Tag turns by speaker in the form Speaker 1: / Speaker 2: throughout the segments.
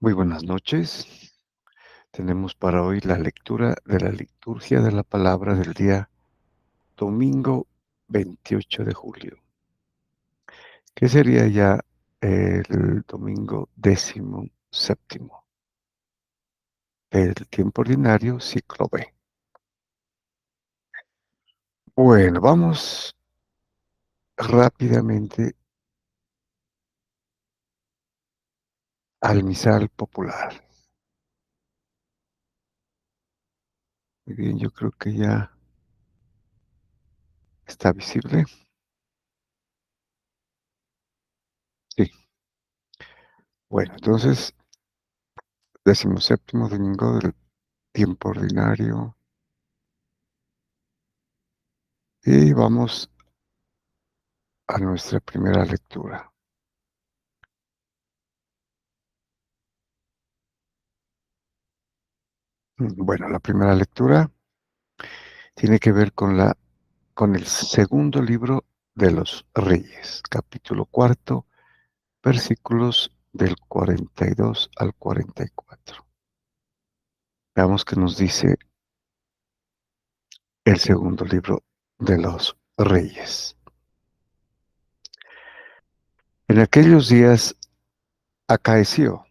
Speaker 1: Muy buenas noches. Tenemos para hoy la lectura de la liturgia de la palabra del día domingo 28 de julio, que sería ya el domingo 17º del tiempo ordinario, ciclo B. Bueno, vamos rápidamente al misal popular. Muy bien, yo creo que ya está visible. Sí. Bueno, entonces, 17º domingo del tiempo ordinario. Y vamos a nuestra primera lectura. Bueno, la primera lectura tiene que ver con el segundo libro de los Reyes, capítulo cuarto, versículos del 42 al 44. Veamos qué nos dice el segundo libro de los Reyes. En aquellos días acaeció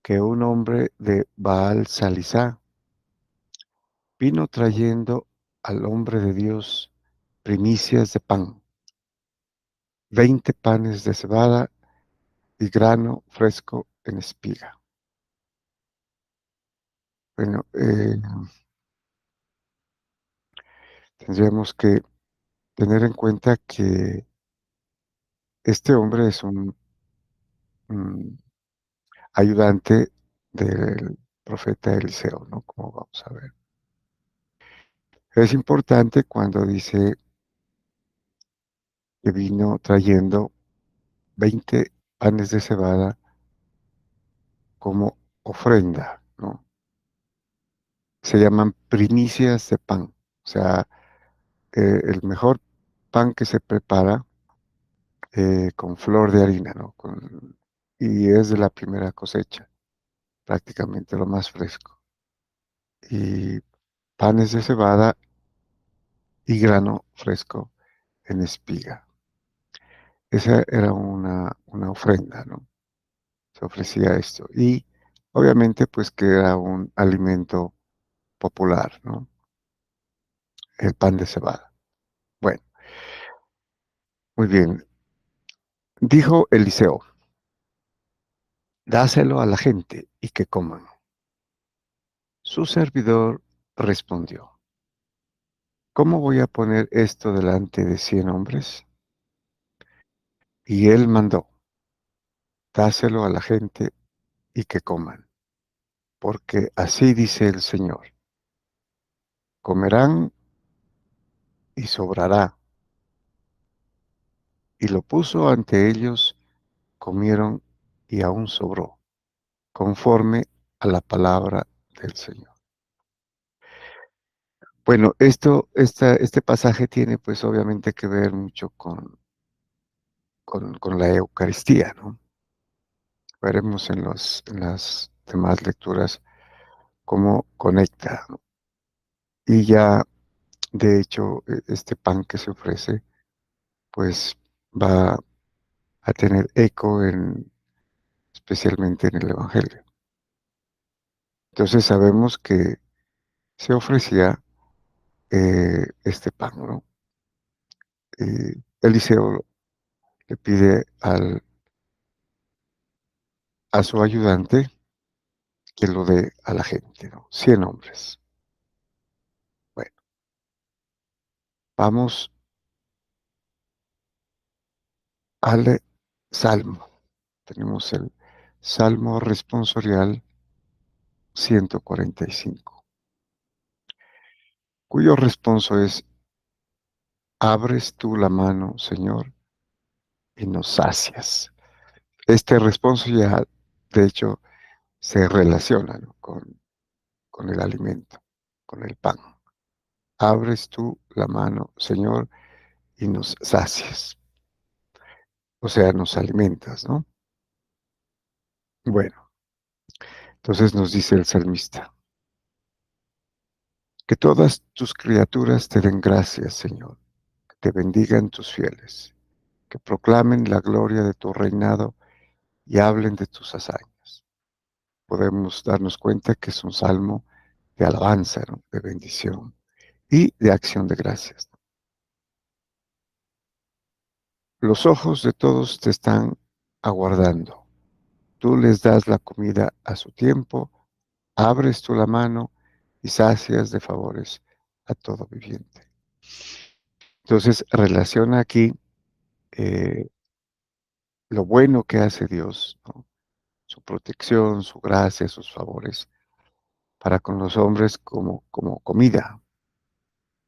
Speaker 1: que un hombre de Baal Salisá vino trayendo al hombre de Dios primicias de pan, 20 panes de cebada y grano fresco en espiga. Bueno, tendríamos que tener en cuenta que este hombre es un mm, ayudante del profeta Eliseo, ¿no? Como vamos a ver. Es importante cuando dice que vino trayendo 20 panes de cebada como ofrenda, ¿no? Se llaman primicias de pan, o sea, el mejor pan que se prepara con flor de harina, ¿no? Y es de la primera cosecha, prácticamente lo más fresco. Y panes de cebada y grano fresco en espiga. Esa era una ofrenda, ¿no? Se ofrecía esto. Y obviamente, pues que era un alimento popular, ¿no? El pan de cebada. Bueno, muy bien. Dijo Eliseo, dáselo a la gente y que coman. Su servidor respondió, ¿cómo voy a poner esto delante de 100 hombres? Y él mandó, dáselo a la gente y que coman, porque así dice el Señor, comerán y sobrará. Y lo puso ante ellos, comieron y aún sobró, conforme a la palabra del Señor. Bueno, este pasaje tiene pues obviamente que ver mucho con la Eucaristía, ¿no? Veremos en las demás lecturas cómo conecta, ¿no? Y ya, de hecho, este pan que se ofrece, pues va a tener eco especialmente en el Evangelio. Entonces sabemos que se ofrecía este pan, ¿no? Eliseo le pide a su ayudante que lo dé a la gente, ¿no? 100 hombres. Bueno, vamos al Salmo. Tenemos el Salmo responsorial 145, cuyo responso es, abres tú la mano, Señor, y nos sacias. Este responso ya, de hecho, se relaciona, ¿no? con el alimento, con el pan. Abres tú la mano, Señor, y nos sacias. O sea, nos alimentas, ¿no? Bueno, Entonces nos dice el salmista, que todas tus criaturas te den gracias, Señor, que te bendigan tus fieles, que proclamen la gloria de tu reinado y hablen de tus hazañas. Podemos darnos cuenta que es un salmo de alabanza, ¿no? De bendición y de acción de gracias. Los ojos de todos te están aguardando. Tú les das la comida a su tiempo, abres tú la mano y sacias de favores a todo viviente. Entonces relaciona aquí eh, lo bueno que hace Dios, ¿no? Su protección, su gracia, sus favores para con los hombres como comida,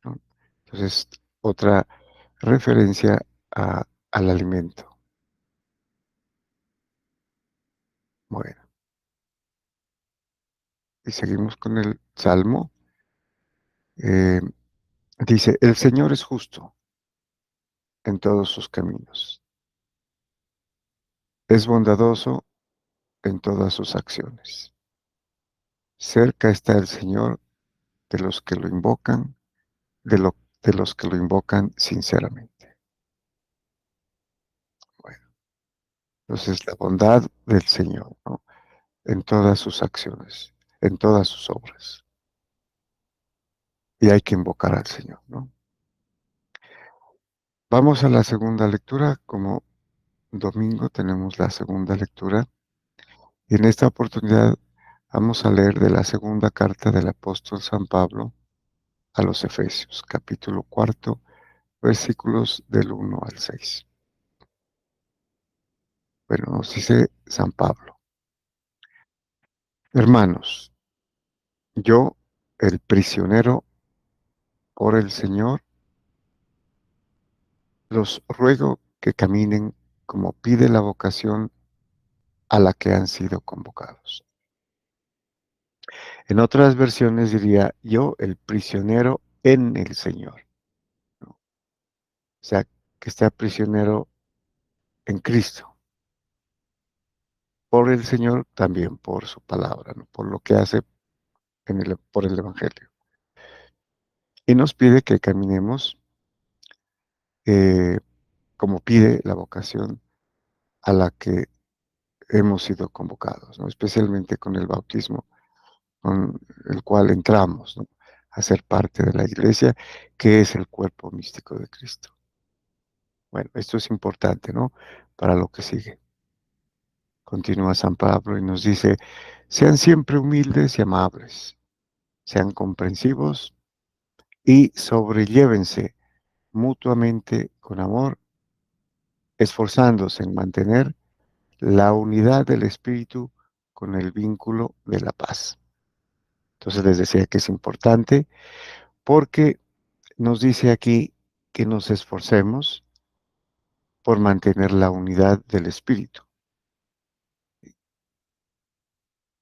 Speaker 1: ¿no? Entonces, otra referencia al alimento. Bueno, y seguimos con el Salmo. Eh, Dice, el Señor es justo en todos sus caminos, es bondadoso en todas sus acciones. Cerca está el Señor de los que lo invocan, de los que lo invocan sinceramente. Bueno, entonces la bondad del Señor, ¿no? En todas sus acciones, en todas sus obras. Y hay que invocar al Señor, ¿no? Vamos a la segunda lectura. Como domingo tenemos la segunda lectura. Y en esta oportunidad vamos a leer de la segunda carta del apóstol San Pablo a los Efesios, capítulo cuarto, versículos del 1 al 6. Bueno, nos dice San Pablo, hermanos, yo, el prisionero por el Señor, los ruego que caminen como pide la vocación a la que han sido convocados. En otras versiones diría yo, el prisionero en el Señor, ¿no? O sea, que está prisionero en Cristo, por el Señor, también por su palabra, ¿no? Por lo que hace por el Evangelio. Y nos pide que caminemos eh, como pide la vocación a la que hemos sido convocados, ¿no? Especialmente con el bautismo, con el cual entramos, ¿no? A ser parte de la iglesia, que es el cuerpo místico de Cristo. Bueno, esto es importante, ¿no? Para lo que sigue. Continúa San Pablo y nos dice, sean siempre humildes y amables, sean comprensivos y sobrellévense mutuamente con amor, esforzándose en mantener la unidad del espíritu con el vínculo de la paz. Entonces les decía que es importante porque nos dice aquí que nos esforcemos por mantener la unidad del espíritu.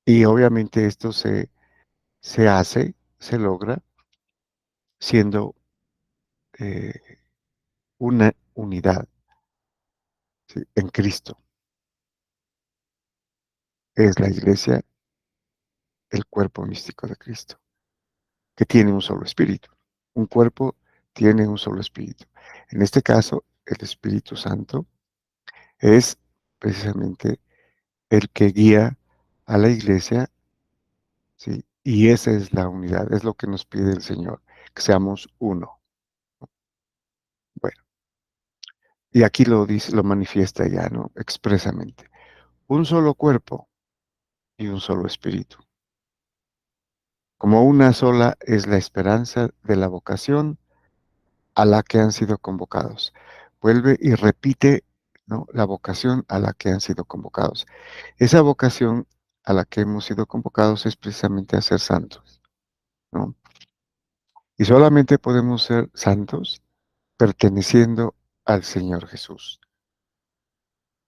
Speaker 1: Y obviamente esto se hace, se logra siendo eh, una unidad, ¿sí? En Cristo. Es la iglesia, el cuerpo místico de Cristo, que tiene un solo espíritu. Un cuerpo tiene un solo espíritu. En este caso, el Espíritu Santo es precisamente el que guía a la iglesia, ¿sí? Y esa es la unidad, es lo que nos pide el Señor, que seamos uno. Bueno, y aquí lo dice, lo manifiesta ya, ¿no? Expresamente. Un solo cuerpo y un solo espíritu. Como una sola es la esperanza de la vocación a la que han sido convocados. Vuelve y repite, ¿no? La vocación a la que han sido convocados. Esa vocación a la que hemos sido convocados es precisamente a ser santos, ¿no? Y solamente podemos ser santos perteneciendo al Señor Jesús,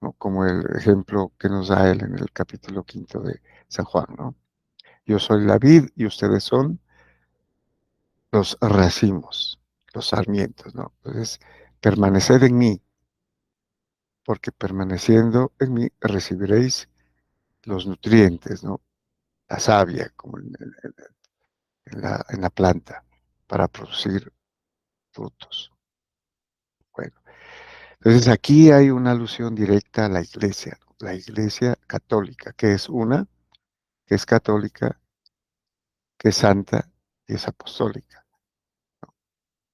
Speaker 1: ¿no? Como el ejemplo que nos da él en el capítulo quinto de San Juan, ¿no? Yo soy la vid y ustedes son los racimos, los sarmientos, ¿no? Entonces, permaneced en mí, porque permaneciendo en mí recibiréis los nutrientes, ¿no? la savia, como en la planta, para producir frutos. Bueno, entonces aquí hay una alusión directa a la iglesia católica, que es una, que es católica, que es santa y es apostólica.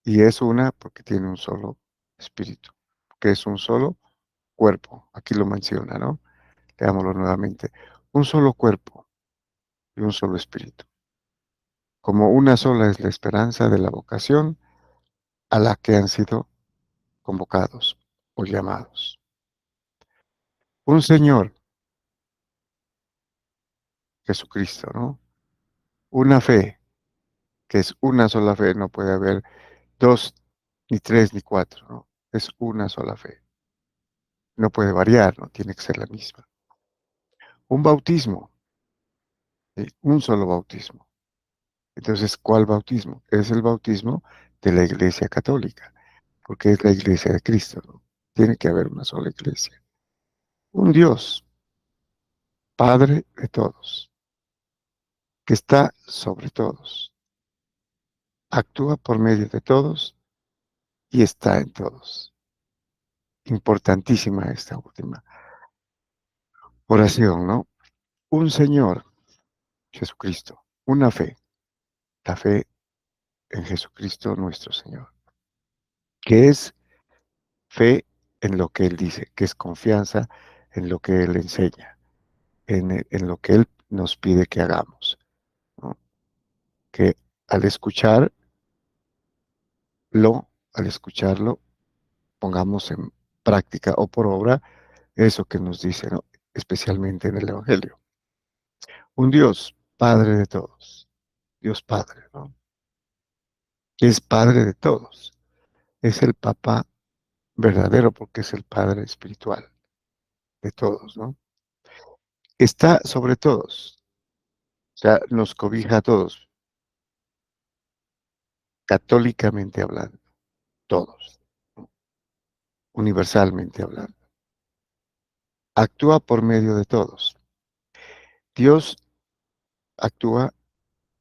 Speaker 1: Y es una porque tiene un solo espíritu, que es un solo cuerpo. Aquí lo menciona, ¿no? Leámoslo nuevamente. Un solo cuerpo y un solo espíritu. Como una sola es la esperanza de la vocación a la que han sido convocados o llamados. Un Señor, Jesucristo, ¿no? Una fe, que es una sola fe, no puede haber dos, ni tres, ni cuatro, ¿no? Es una sola fe. No puede variar, no tiene que ser la misma. Un bautismo, ¿sí? Un solo bautismo. Entonces, ¿cuál bautismo? Es el bautismo de la Iglesia Católica, porque es la Iglesia de Cristo, ¿no? Tiene que haber una sola iglesia. Un Dios, Padre de todos, que está sobre todos, actúa por medio de todos y está en todos. Importantísima esta última oración, ¿no? Un Señor, Jesucristo, una fe, la fe en Jesucristo nuestro Señor, que es fe en lo que Él dice, que es confianza en lo que Él enseña, en lo que Él nos pide que hagamos, ¿no? Que al escucharlo, al escucharlo, pongamos en práctica o por obra eso que nos dice, ¿no? Especialmente en el Evangelio. Un Dios, Padre de todos, Dios Padre, ¿no? Que es Padre de todos. Es el Papá verdadero porque es el Padre espiritual de todos, ¿no? Está sobre todos, o sea, nos cobija a todos, católicamente hablando, todos, ¿no? Universalmente hablando. Actúa por medio de todos. Dios actúa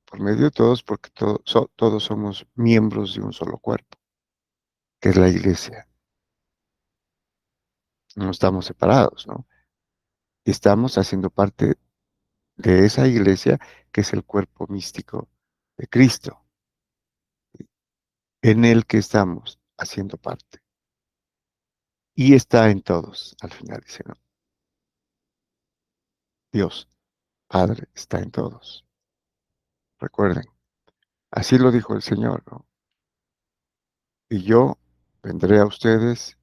Speaker 1: por medio de todos porque todos somos miembros de un solo cuerpo, que es la iglesia. No estamos separados, ¿no? Estamos haciendo parte de esa iglesia que es el cuerpo místico de Cristo, en el que estamos haciendo parte. Y está en todos, al final dice, ¿no? Dios, Padre, está en todos. Recuerden, así lo dijo el Señor, ¿no? Y yo vendré a ustedes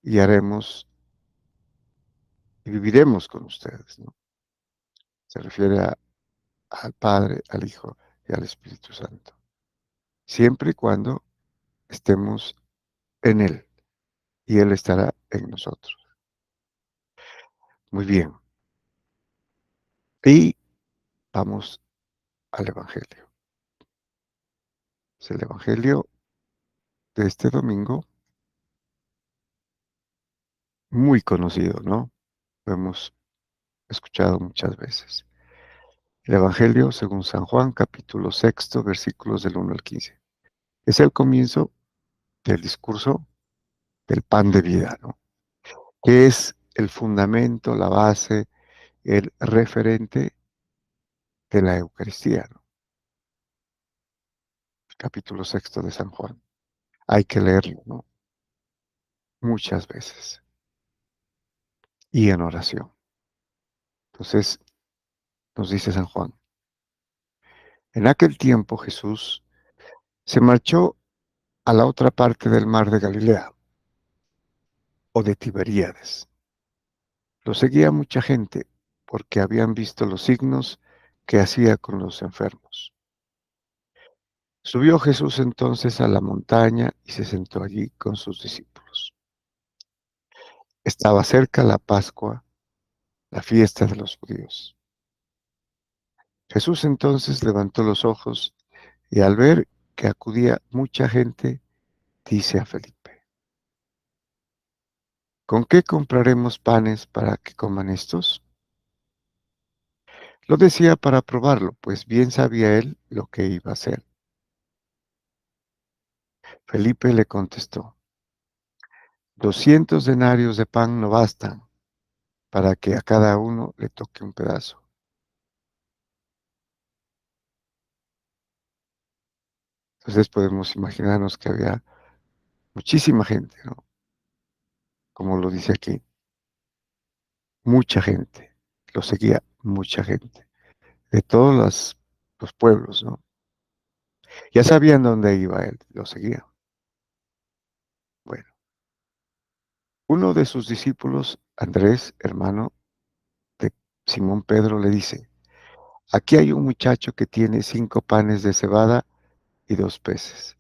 Speaker 1: y haremos y viviremos con ustedes, ¿no? Se refiere al Padre, al Hijo y al Espíritu Santo. Siempre y cuando estemos en Él y Él estará en nosotros. Muy bien. Y vamos al Evangelio. Es el Evangelio de este domingo, muy conocido, ¿no? Lo hemos escuchado muchas veces. El Evangelio según San Juan, capítulo sexto, versículos del 1 al 15. Es el comienzo del discurso del pan de vida, ¿no? Que es el fundamento, la base, el referente de la Eucaristía, ¿no? El capítulo sexto de San Juan. Hay que leerlo, ¿no? Muchas veces y en oración. Entonces, nos dice San Juan, en aquel tiempo Jesús se marchó a la otra parte del mar de Galilea o de Tiberíades. Lo seguía mucha gente porque habían visto los signos que hacía con los enfermos. Subió Jesús entonces a la montaña y se sentó allí con sus discípulos. Estaba cerca la Pascua, la fiesta de los judíos. Jesús entonces levantó los ojos y al ver que acudía mucha gente, dice a Felipe, ¿con qué compraremos panes para que coman estos? Lo decía para probarlo, pues bien sabía él lo que iba a hacer. Felipe le contestó, 200 denarios de pan no bastan para que a cada uno le toque un pedazo. Entonces podemos imaginarnos que había muchísima gente, ¿no? Como lo dice aquí, mucha gente. Lo seguía mucha gente, de todos los pueblos, ¿no? Ya sabían dónde iba él, lo seguían. Bueno, uno de sus discípulos, Andrés, hermano de Simón Pedro, le dice, aquí hay un muchacho que tiene 5 panes de cebada y 2 peces.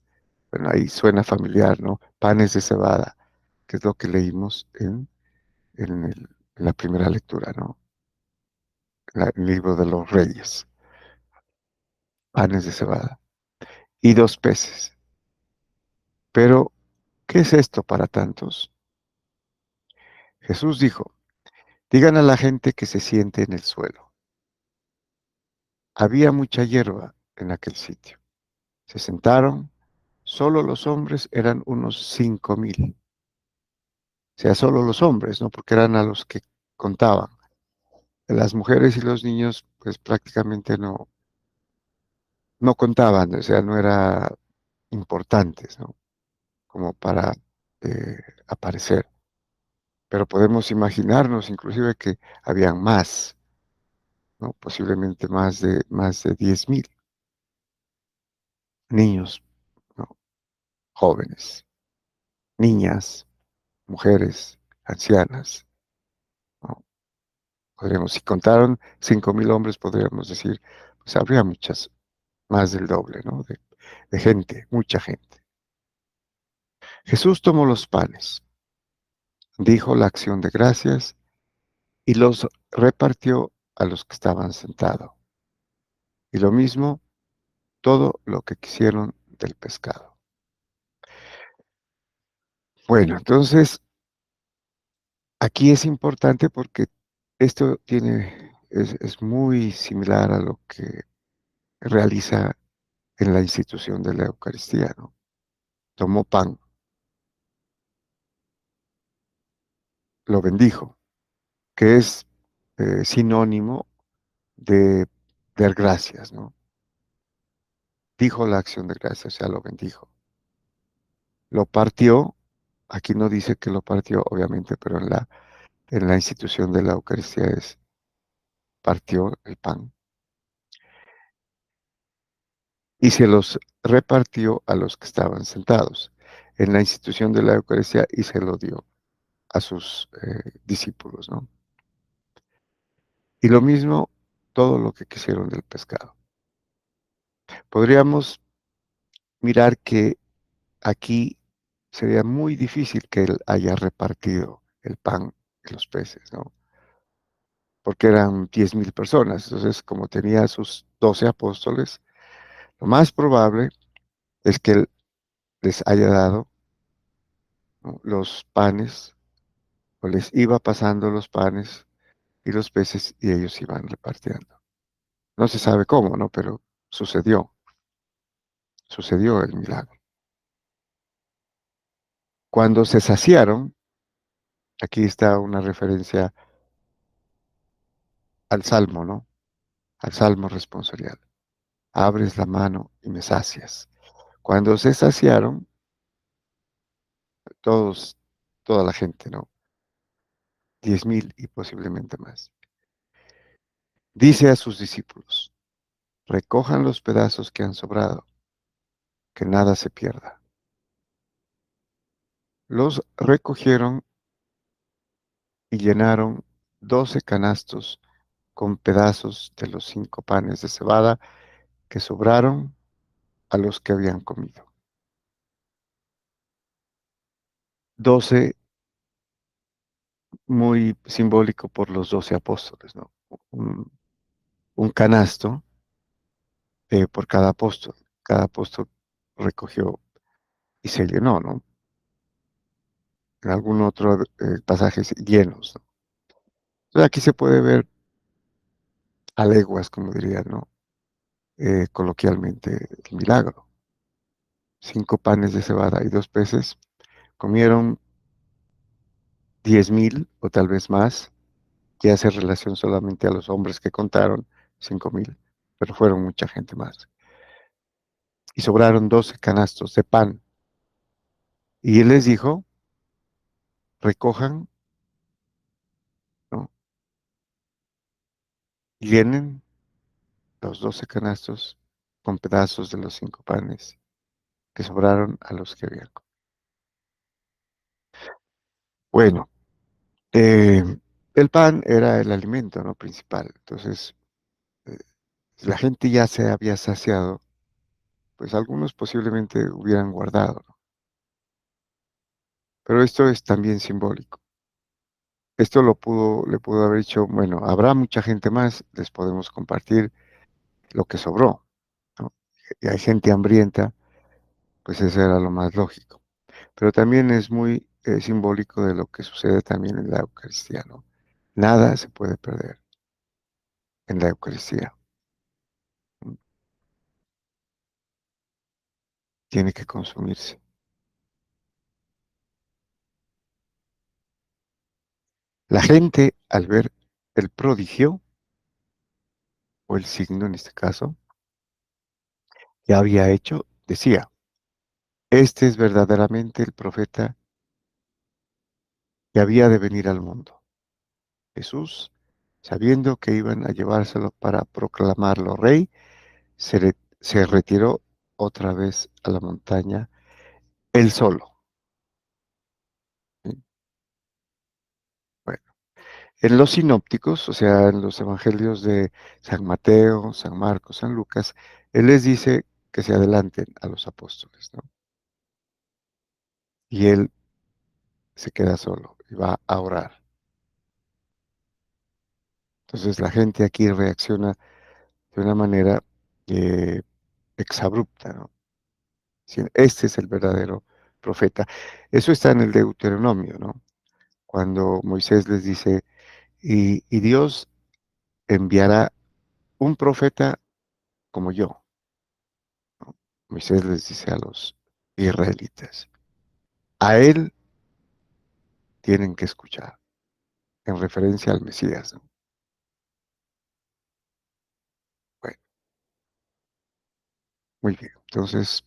Speaker 1: Bueno, ahí suena familiar, ¿no? Panes de cebada, que es lo que leímos en la primera lectura, ¿no? El libro de los Reyes. Panes de cebada y 2 peces. Pero, ¿qué es esto para tantos? Jesús dijo, digan a la gente que se siente en el suelo. Había mucha hierba en aquel sitio. Se sentaron, solo los hombres eran unos 5,000. O sea, solo los hombres, ¿no? Porque eran a los que contaban. Las mujeres y los niños, pues prácticamente no contaban, o sea, no eran importantes, ¿no? Como para eh, aparecer. Pero podemos imaginarnos inclusive que habían más, ¿no? Posiblemente más de 10,000 niños, ¿no? Jóvenes, niñas, mujeres, ancianas, ¿no? Podríamos, si contaron 5,000 hombres, podríamos decir, pues habría muchas, más del doble, ¿no? De gente, mucha gente. Jesús tomó los panes, dijo la acción de gracias y los repartió a los que estaban sentados. Y lo mismo, todo lo que quisieron del pescado. Bueno, entonces aquí es importante porque esto es muy similar a lo que realiza en la institución de la Eucaristía, ¿no? Tomó pan, lo bendijo, que es sinónimo de dar gracias, ¿no? Dijo la acción de gracias, o sea, lo bendijo. Lo partió, aquí no dice que lo partió, obviamente, pero en la institución de la Eucaristía es partió el pan y se los repartió a los que estaban sentados en la institución de la Eucaristía y se lo dio a sus discípulos, ¿no? Y lo mismo, todo lo que quisieron del pescado. Podríamos mirar que aquí sería muy difícil que él haya repartido el pan y los peces, ¿no? Porque eran 10,000 personas. Entonces, como tenía sus 12 apóstoles, lo más probable es que él les haya dado, ¿no?, los panes, o les iba pasando los panes y los peces y ellos iban repartiendo. No se sabe cómo, ¿no? Pero sucedió el milagro. Cuando se saciaron, aquí está una referencia al Salmo, ¿no? Al Salmo responsorial. Abres la mano y me sacias. Cuando se saciaron, todos, toda la gente, ¿no? 10,000 y posiblemente más. Dice a sus discípulos, recojan los pedazos que han sobrado, que nada se pierda. Los recogieron y llenaron 12 canastos con pedazos de los 5 panes de cebada que sobraron a los que habían comido. 12, muy simbólico por los 12 apóstoles, ¿no? Un canasto por cada apóstol. Cada apóstol recogió y se llenó, ¿no? En algún otro pasaje llenos, ¿no? Entonces aquí se puede ver a leguas, como dirían, ¿no? Coloquialmente, el milagro. 5 panes de cebada y 2 peces. Comieron 10,000 o tal vez más, que hace relación solamente a los hombres que contaron, 5,000, pero fueron mucha gente más. Y sobraron 12 canastos de pan. Y él les dijo, recojan, ¿no? Llenen los 12 canastos con pedazos de los 5 panes que sobraron a los que habían. Bueno, eh, el pan era el alimento, ¿no? Principal. Entonces, eh, si la gente ya se había saciado, pues algunos posiblemente hubieran guardado, ¿no? Pero esto es también simbólico. Esto le pudo haber dicho, bueno, habrá mucha gente más, les podemos compartir lo que sobró, ¿no? Y hay gente hambrienta, pues eso era lo más lógico. Pero también es muy simbólico de lo que sucede también en la Eucaristía, ¿no? Nada se puede perder en la Eucaristía. ¿No? Tiene que consumirse. La gente, al ver el prodigio, o el signo en este caso, que había hecho, decía, este es verdaderamente el profeta que había de venir al mundo. Jesús, sabiendo que iban a llevárselo para proclamarlo rey, se retiró otra vez a la montaña, él solo. ¿Sí? Bueno, en los sinópticos, o sea, en los evangelios de San Mateo, San Marcos, San Lucas, él les dice que se adelanten a los apóstoles, ¿no? Y él se queda solo y va a orar. Entonces la gente aquí reacciona de una manera eh, exabrupta, ¿no? Este es el verdadero profeta. Eso está en el Deuteronomio, ¿no? Cuando Moisés les dice, y Dios enviará un profeta como yo, ¿no? Moisés les dice a los israelitas, a él tienen que escuchar, en referencia al Mesías, ¿no? Bueno, muy bien. Entonces,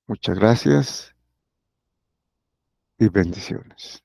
Speaker 1: muchas gracias y bendiciones.